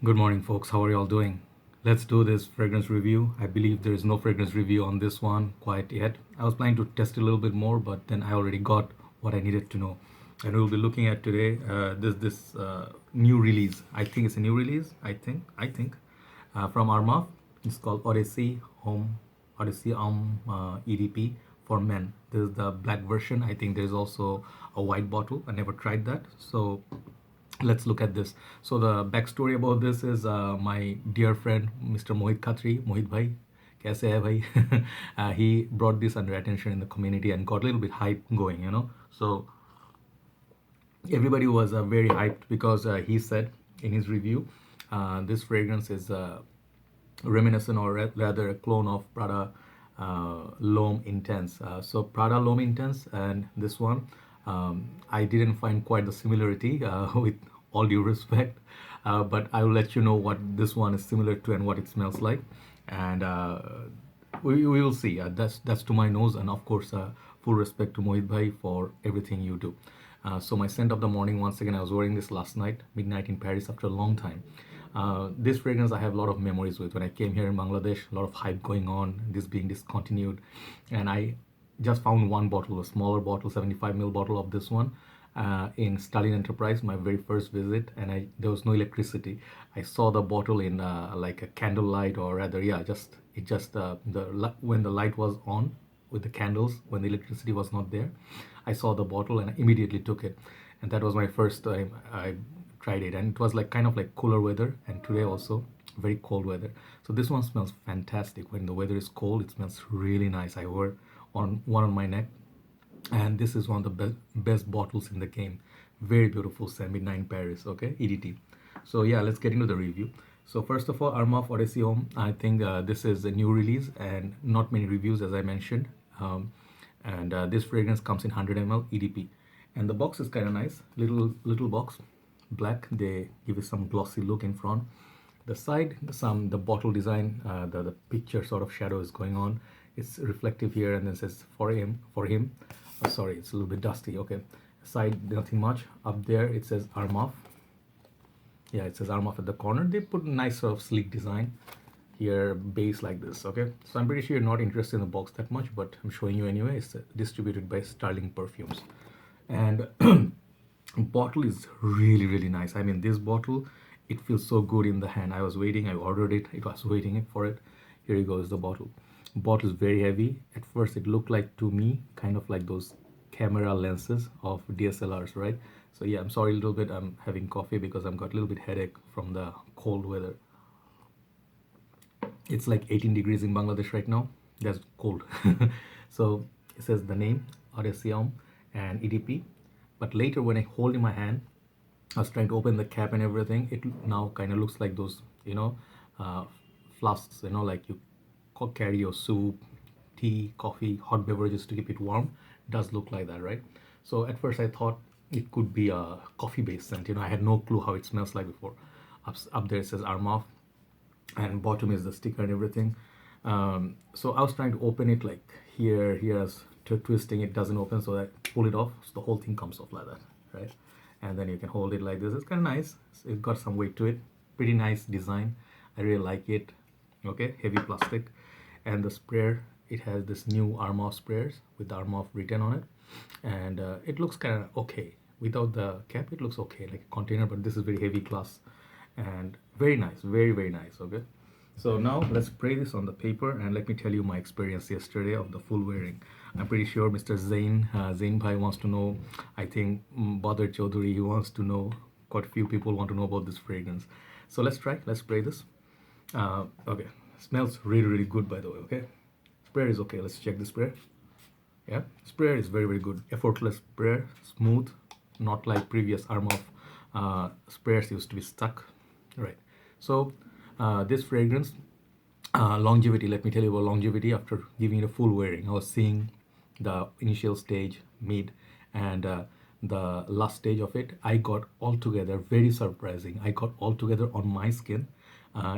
Good morning, folks. How are you all doing? Let's do this fragrance review. I believe there is no fragrance review on this one quite yet. I was planning to test a little bit more, but then I already got what I needed to know. And we'll be looking at today this new release. I think it's a new release. I think from Armaf. It's called Odyssey Home, Odyssey Homme EDP for men. This is the black version. I think there's also a white bottle. I never tried that, so let's look at this. So the backstory about this is my dear friend Mr. Mohit Khatri, Mohit bhai, kaise hai bhai? He brought this under attention in the community and got a little bit hype going. So everybody was very hyped because he said in his review this fragrance is reminiscent or rather a clone of Prada L'Homme Intense. So Prada L'Homme Intense and this one, I didn't find quite the similarity with all due respect, but I will let you know what this one is similar to and what it smells like, and we will see. That's to my nose, and of course, full respect to Mohit bhai for everything you do. So my scent of the morning, once again, I was wearing this last night, midnight in Paris after a long time. This fragrance I have a lot of memories with. When I came here in Bangladesh, a lot of hype going on, this being discontinued, and I just found one bottle, a smaller bottle, 75 ml bottle of this one in Stalin Enterprise, my very first visit, and there was no electricity. I saw the bottle in like a candlelight, or rather, yeah, when the light was on with the candles, when the electricity was not there, I saw the bottle and I immediately took it, and that was my first time I tried it, and it was like kind of like cooler weather, and today also very cold weather. So this one smells fantastic. When the weather is cold, it smells really nice. I wear one on my neck, and this is one of the best bottles in the game. Very beautiful scent, midnight in Paris. Okay, EDT. So yeah, let's get into the review. So first of all, Armaf Odyssey Homme. I think this is a new release and not many reviews, as I mentioned. And this fragrance comes in 100 ml EDP, and the box is kind of nice. Little box, black. They give it some glossy look in front. The side, the bottle design, the picture sort of shadow is going on. It's reflective here, and then says for him. Sorry, it's a little bit dusty. Okay, side nothing much. Up there it says Armaf. Yeah, it says Armaf at the corner. They put nice sort of sleek design here, base like this. Okay, so I'm pretty sure you're not interested in the box that much, but I'm showing you anyway. It's distributed by Sterling Perfumes, and bottle is really nice. I mean, this bottle, it feels so good in the hand. I was waiting, I ordered it, it was waiting for it. Here it goes, the bottle is very heavy. At first it looked like, to me, kind of like those camera lenses of DSLRs, right? So yeah, I'm sorry a little bit, I'm having coffee because I've got a little bit headache from the cold weather. It's like 18 degrees in Bangladesh right now. That's cold. So it says the name Odyssey Homme and EDP, but later when I hold in my hand, I was trying to open the cap and everything. It now kind of looks like those, uh, flasks, like you carry your soup, tea, coffee, hot beverages to keep it warm. It does look like that, right? So at first I thought it could be a coffee-based scent. I had no clue how it smells like before. Up there it says Armaf, and bottom is the sticker and everything. So I was trying to open it like here's twisting. It doesn't open, so I pull it off, so the whole thing comes off like that, right? And then you can hold it like this. It's kind of nice. It got some weight to it. Pretty nice design. I really like it. Okay, heavy plastic, and the sprayer, it has this new Armaf sprayers with the Armaf written on it, and it looks kind of okay without the cap. It looks okay like a container, but this is very heavy glass and very nice, very nice. Okay, so now let's spray this on the paper, and let me tell you my experience yesterday of the full wearing. I'm pretty sure Mr. Zain Bhai wants to know. I think Badr Chaudhary, he wants to know. Quite a few people want to know about this fragrance. So let's try. Let's spray this. Okay, smells really good, by the way. Okay, sprayer is okay. Let's check the sprayer. Yeah, sprayer is very good. Effortless sprayer, smooth, not like previous Armaf sprayers used to be stuck. Right. So this fragrance, longevity. Let me tell you about longevity. After giving it a full wearing, I was seeing the initial stage, mid, and the last stage of it. I got altogether, very surprising, I got altogether on my skin,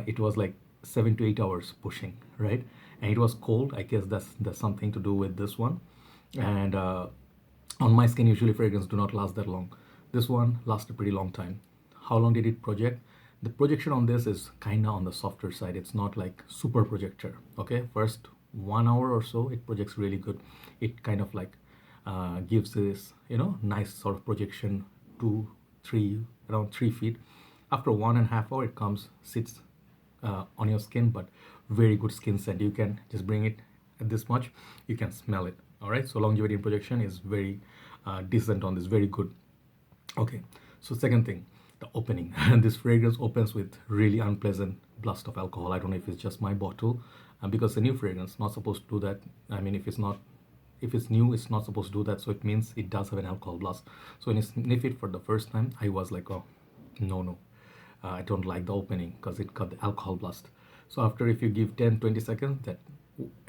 it was like 7 to 8 hours pushing, right? And it was cold. I guess that's something to do with this one. And on my skin, usually fragrance do not last that long. This one lasted a pretty long time. How long did it project? The projection on this is kind of on the softer side. It's not like super projector. Okay, first 1 hour or so it projects really good. It kind of like gives this, you know, nice sort of projection, 2 3 around 3 feet. After 1.5 hour it comes, sits on your skin, but very good skin scent. You can just bring it at this much, you can smell it. All right, so longevity in projection is very decent on this, very good. Okay, so second thing, the opening. This fragrance opens with really unpleasant blast of alcohol. I don't know if it's just my bottle, because the new fragrance not supposed to do that. I mean, if it's new, it's not supposed to do that. So it means it does have an alcohol blast. So when you sniff it for the first time, I was like, oh, no, I don't like the opening because it got the alcohol blast. So after, if you give 10-20 seconds, that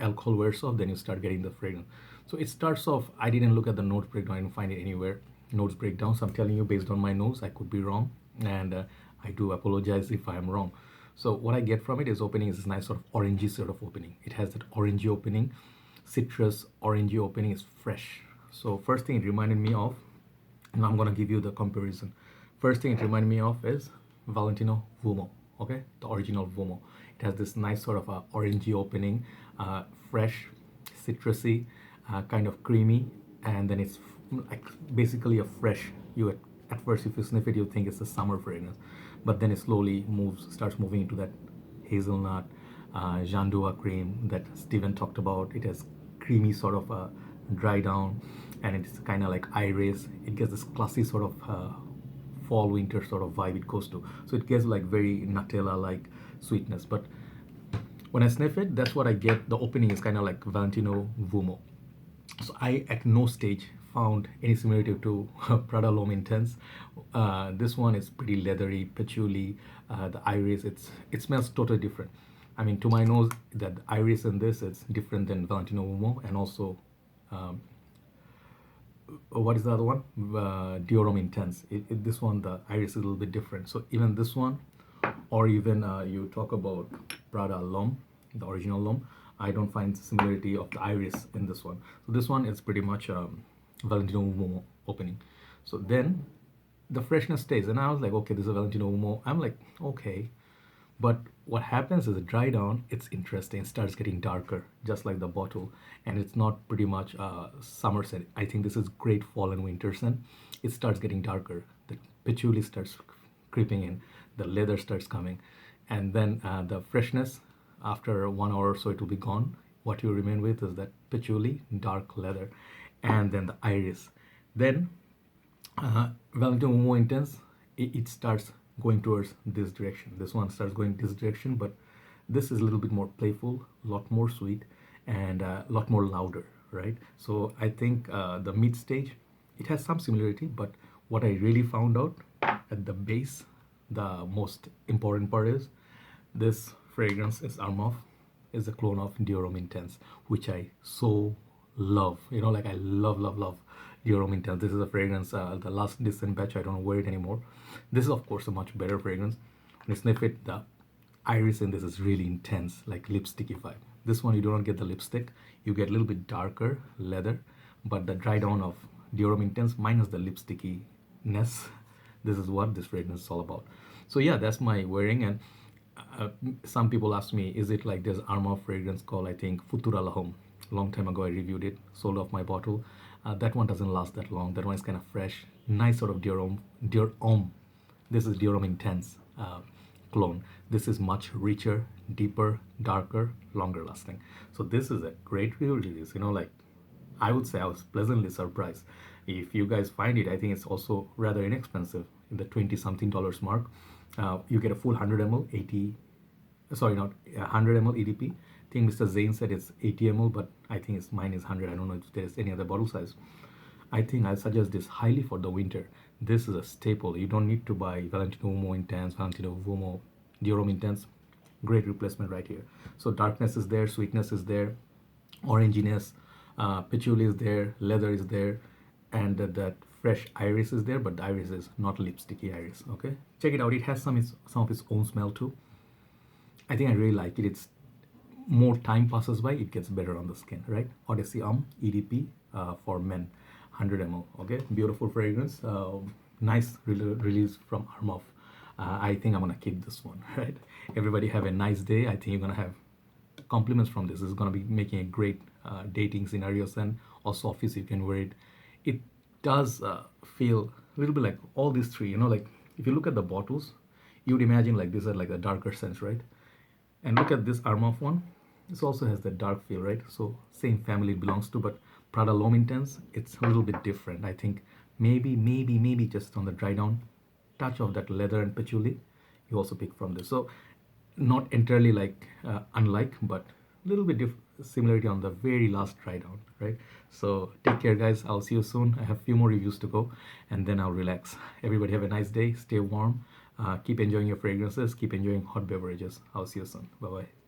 alcohol wears off, then you start getting the fragrance. So it starts off, I didn't look at the notes breakdown, I didn't find it anywhere, notes breakdown. So I'm telling you based on my nose, I could be wrong, and I do apologize if I am wrong. So what I get from it is opening is this nice sort of orangey sort of opening. It has that orangey opening, citrus orangey opening, is fresh. So first thing it reminded me of, and I'm gonna give you the comparison. First thing it reminded me of is Valentino Uomo, okay, the original Uomo. It has this nice sort of orangey opening, fresh, citrusy, kind of creamy, and then it's like basically a fresh. You at first, if you sniff it, you think it's a summer fragrance, but then it slowly starts moving into that hazelnut, jandua cream that Steven talked about. It has creamy sort of dry down, and it's kind of like iris. It gets this classy sort of fall winter sort of vibe it goes to. So it gets like very Nutella like sweetness. But when I sniff it, that's what I get. The opening is kind of like Valentino Uomo. So I at no stage found any similarity to Prada L'Homme Intense. This one is pretty leathery, patchouli. The iris, it smells totally different. I mean, to my nose, that the iris in this is different than Valentino Uomo, and also what is the other one? Dior Intense. This one, the iris is a little bit different. So even this one, or even you talk about Prada L'Homme, the original L'Homme, I don't find similarity of the iris in this one. So this one is pretty much Valentino Uomo opening. So then the freshness stays, and I was like, okay, this is a Valentino Uomo. I'm like, okay, but what happens is a dry down, it's interesting, it starts getting darker, just like the bottle, and it's not pretty much summer scent. I think this is great fall and winter scent. It starts getting darker, the patchouli starts creeping in, the leather starts coming, and then the freshness, after 1 hour or so it will be gone. What you remain with is that patchouli, dark leather, and then the iris. Then Valentino Uomo Intense, it starts going towards this direction. This one starts going this direction, but this is a little bit more playful, a lot more sweet, and a lot more louder, right? So I think the mid stage, it has some similarity, but what I really found out at the base, the most important part is this fragrance is Armaf, is a clone of Dior Intense, which I so love. You know, like I love Dior Intense. This is a fragrance, the last decent batch, I don't wear it anymore. This is of course a much better fragrance. When you sniff it, the iris in this is really intense, like lipsticky vibe. This one you do not get the lipstick, you get a little bit darker leather, but the dry down of Dior Intense minus the lipstickiness, this is what this fragrance is all about. So yeah, that's my wearing. And some people ask me, is it like there's Armaf fragrance called, I think, Futura La Homme. Long time ago I reviewed it, sold off my bottle. That one doesn't last that long. That one is kind of fresh, nice sort of Dior Homme. This is Dior Homme Intense clone. This is much richer, deeper, darker, longer lasting. So this is a great release. You know, like I would say I was pleasantly surprised. If you guys find it, I think it's also rather inexpensive, in the 20 something dollars mark. You get a full 100 ml 80, sorry, not 100 ml EDP. I think Mr. Zane said it's 80 ml, but I think mine is 100. I don't know if there's any other bottle size. I think I suggest this highly for the winter. This is a staple. You don't need to buy Valentino Uomo Intense, Valentino Uomo Dior Homme Intense. Great replacement right here. So darkness is there, sweetness is there, oranginess, patchouli is there, leather is there, and that fresh iris is there, but the iris is not lipsticky iris. Okay, check it out. It has some of its own smell too. I think I really like it. It's more time passes by, it gets better on the skin, right? Odyssey Homme EDP for men, 100 ml. Okay, beautiful fragrance. Nice release from Armaf. I think I'm gonna keep this one. Right? Everybody have a nice day. I think you're gonna have compliments from this. This is gonna be making a great dating scenarios, and also office you can wear it. It does feel a little bit like all these three. Like if you look at the bottles, you would imagine like these are like a darker sense, right? And look at this Armaf one. This also has the dark feel, right? So same family it belongs to, but Prada L'Homme Intense, it's a little bit different. I think maybe just on the dry down touch of that leather and patchouli, you also pick from this. So not entirely like unlike, but a little bit similarity on the very last dry down, right? So take care, guys. I'll see you soon. I have a few more reviews to go, and then I'll relax. Everybody have a nice day. Stay warm. Keep enjoying your fragrances. Keep enjoying hot beverages. I'll see you soon. Bye bye.